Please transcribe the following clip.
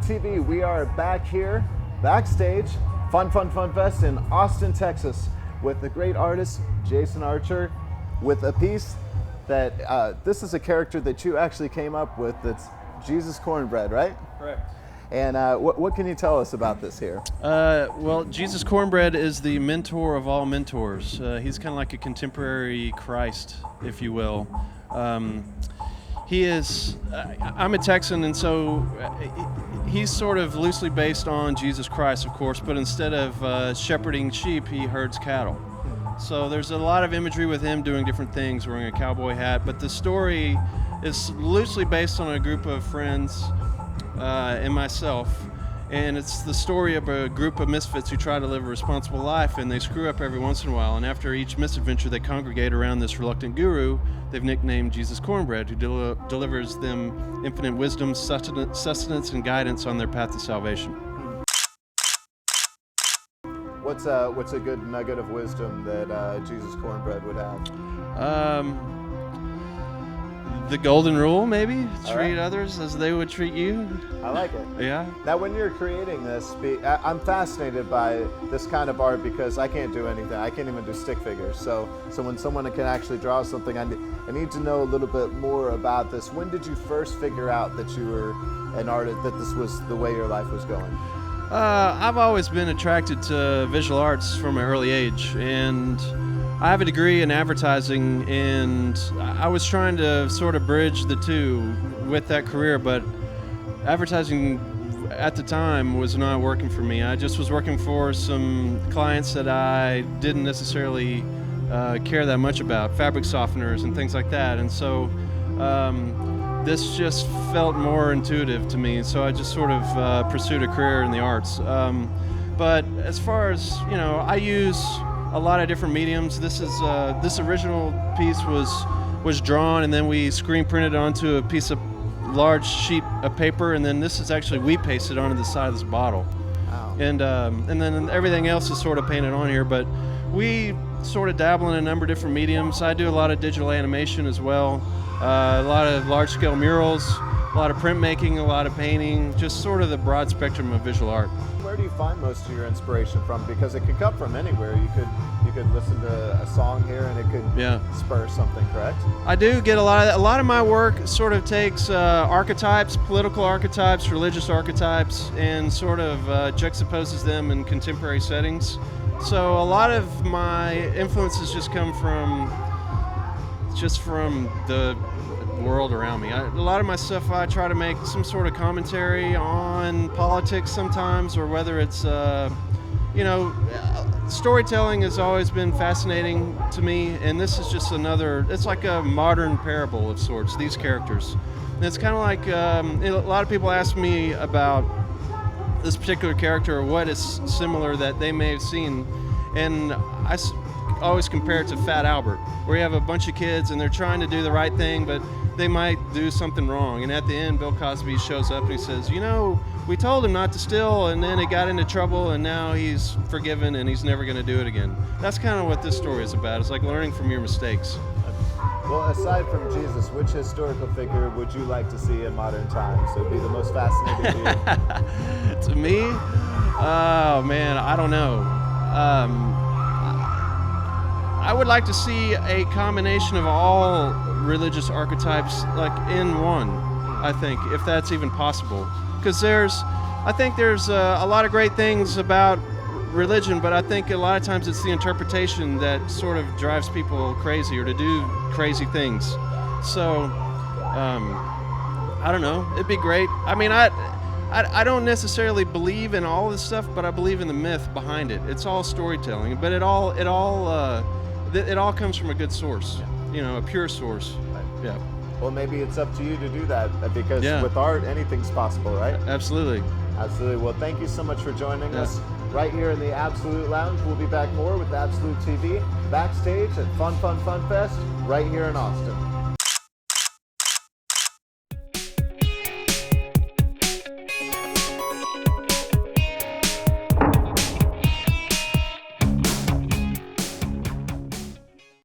TV. We are back here, backstage, Fun Fest in Austin, Texas, with the great artist Jason Archer, with a piece that this is a character that you actually came up with. That's Jesus Cornbread, right? Correct. And what can you tell us about this here? Well, Jesus Cornbread is the mentor of all mentors. He's kind of like a contemporary Christ, if you will. He is, I'm a Texan, and so he's sort of loosely based on Jesus Christ, of course, but instead of shepherding sheep, he herds cattle. So there's a lot of imagery with him doing different things, wearing a cowboy hat, but the story is loosely based on a group of friends and myself, and it's the story of a group of misfits who try to live a responsible life, and they screw up every once in a while, and after each misadventure they congregate around this reluctant guru they've nicknamed Jesus Cornbread, who delivers them infinite wisdom, sustenance, and guidance on their path to salvation. What's a good nugget of wisdom that Jesus Cornbread would have? The golden rule, maybe? Treat right. others as they would treat you. I like it. Yeah. Now, when you're creating this, I'm fascinated by this kind of art because I can't do anything. I can't even do stick figures. So when someone can actually draw something, I need to know a little bit more about this. When did you first figure out that you were an artist, that this was the way your life was going? I've always been attracted to visual arts from an early age, and I have a degree in advertising, and I was trying to sort of bridge the two with that career, but advertising at the time was not working for me. I just was working for some clients that I didn't necessarily care that much about, fabric softeners and things like that, and so this just felt more intuitive to me, so I just sort of pursued a career in the arts. But as far as, I use a lot of different mediums. This original piece was drawn, and then we screen printed onto a piece of large sheet of paper, and then this is actually we pasted onto the side of this bottle. Wow. And then everything else is sort of painted on here, but we sort of dabble in a number of different mediums. I do a lot of digital animation as well, a lot of large-scale murals, a lot of printmaking, a lot of painting, just sort of the broad spectrum of visual art. Where do you find most of your inspiration from? Because it could come from anywhere. You could listen to a song here and it could spur something, correct? I do get a lot of my work sort of takes archetypes, political archetypes, religious archetypes, and sort of juxtaposes them in contemporary settings. So a lot of my influences just come from the world around me. A lot of my stuff, I try to make some sort of commentary on politics sometimes, or whether it's storytelling has always been fascinating to me, and this is just it's like a modern parable of sorts, these characters. And it's kind of like a lot of people ask me about this particular character or what is similar that they may have seen, and I always compare it to Fat Albert, where you have a bunch of kids and they're trying to do the right thing, but they might do something wrong. And at the end, Bill Cosby shows up and he says, we told him not to steal, and then he got into trouble, and now he's forgiven and he's never going to do it again. That's kind of what this story is about. It's like learning from your mistakes. Well, aside from Jesus, which historical figure would you like to see in modern times? It would be the most fascinating to you. To me? Oh, man, I don't know. I would like to see a combination of all religious archetypes like in one, I think, if that's even possible. Because I think there's a lot of great things about religion, but I think a lot of times it's the interpretation that sort of drives people crazy or to do crazy things. So, I don't know. It'd be great. I mean, I don't necessarily believe in all this stuff, but I believe in the myth behind it. It's all storytelling, but it all comes from a good source, a pure source. Yeah. Well, maybe it's up to you to do that, because with art, anything's possible, right? Absolutely. Absolutely. Well, thank you so much for joining us right here in the Absolute Lounge. We'll be back more with Absolute TV backstage at Fun Fest right here in Austin.